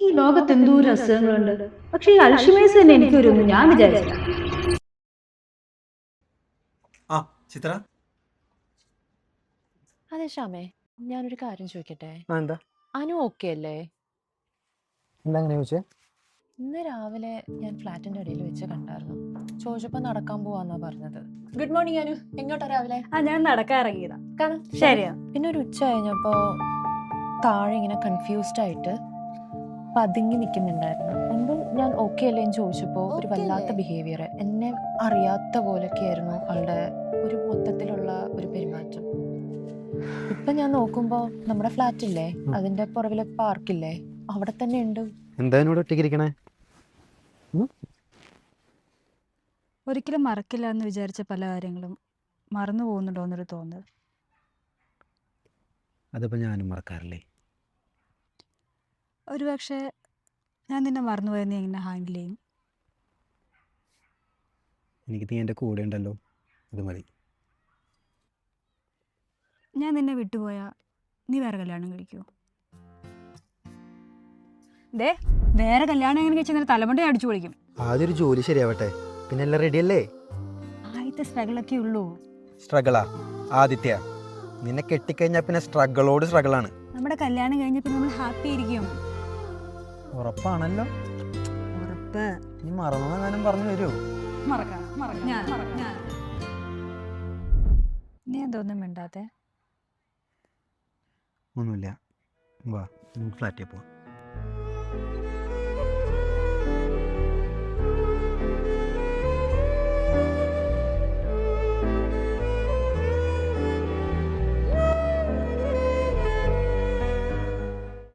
ഈ ലോകത്ത് എന്തോരം അസുഖങ്ങളുണ്ട്, പക്ഷെ ഈ അൽഷിമേഴ്സ് തന്നെ എനിക്ക് വരുമെന്ന് ഞാൻ വിചാരിച്ചില്ല. ആ ചിത്ര അതെ ശ്യാമേ, ഞാനൊരു കാര്യം ചോദിക്കട്ടെ? എന്താ അനു ഓക്കെ അല്ലേ? എന്താ അങ്ങനെ ചോദിച്ചേ? ഇന്ന് രാവിലെ ഞാൻ ഫ്ലാറ്റിന്റെ ഇടയിൽ വെച്ച് കണ്ടായിരുന്നു. ചോദിച്ചപ്പോ നടക്കാൻ പോവാന്നാ പറഞ്ഞത്. ഗുഡ് മോർണിംഗ് അനു, എങ്ങോട്ടാ രാവിലെ? ഞാൻ നടക്കാൻ ഇറങ്ങിയതാ. കാണാം. ശരിയാ. പിന്നെ ഒരു ഉച്ച കഴിഞ്ഞപ്പോ താഴെ ഇങ്ങനെ കൺഫ്യൂസ്ഡ് ആയിട്ട് പതുങ്ങി നിൽക്കുന്നുണ്ടായിരുന്നു. മുമ്പ് ഞാൻ ഓക്കെ അല്ലേ എന്ന് ചോദിച്ചപ്പോ ഒരു വല്ലാത്ത ബിഹേവിയർ, എന്നെ അറിയാത്ത പോലൊക്കെ ആയിരുന്നു ആളുടെ ഒരു മൊത്തത്തിലുള്ള ഒരു പെരുമാറ്റം. ഇപ്പൊ ഞാൻ നോക്കുമ്പോ നമ്മുടെ ഫ്ലാറ്റ് ഇല്ലേ, അതിന്റെ പുറകിലെ പാർക്കില്ലേ, അവിടെ തന്നെ ഉണ്ട്. എന്താ എന്നോട് ഒറ്റയ്ക്കിരിക്കണേ? ഒരിക്കലും മറക്കില്ല എന്ന് വിചാരിച്ച പല കാര്യങ്ങളും മറന്നു പോകുന്നുണ്ടോ എന്നൊരു തോന്നൽ. അതിപ്പോ ഞാനും മറക്കാറില്ലേ. ഒരുപക്ഷെ ഞാൻ നിന്നെ മറന്നുപോയത് നീ എങ്ങനെ ഹാൻഡിൽ ചെയ്യും? എനിക്ക് നീ എൻ്റെ കൂടെ ഉണ്ടല്ലോ, അത് മതി. ഞാൻ നിന്നെ വിട്ടുപോയാൽ നീ വേറെ കല്യാണം കഴിക്കുമോ? ദേ, വേറെ കല്യാണം എങ്ങനെ കഴിച്ചാൽ തലമുണ്ട അടിച്ചു പൊളിക്കും. ആദ്യം ഒരു ജോലി ശരിയാവട്ടെ, പിന്നെ എല്ലാം റെഡി അല്ലേ? ആദ്യത്തെ സ്ട്രഗിളൊക്കെ ഉള്ളൂ. സ്ട്രഗിളാ ആദിത്യ? നിന്നെ കെട്ടിക്കഴിഞ്ഞാൽ പിന്നെ സ്ട്രഗിളോട് സ്ട്രഗിളാണ്. നമ്മുടെ കല്യാണം കഴിഞ്ഞപ്പോൾ നമ്മൾ ഹാപ്പി ആയിരിക്കും. ഉറപ്പാണല്ലോ? ഉറപ്പ്. നീ മറന്നു പറഞ്ഞു വരുമോ? നീ എന്തോന്നും മിണ്ടാത്തെ? ഒന്നുമില്ല, വാ നമുക്ക് ഫ്ലാറ്റിൽ പോവാം.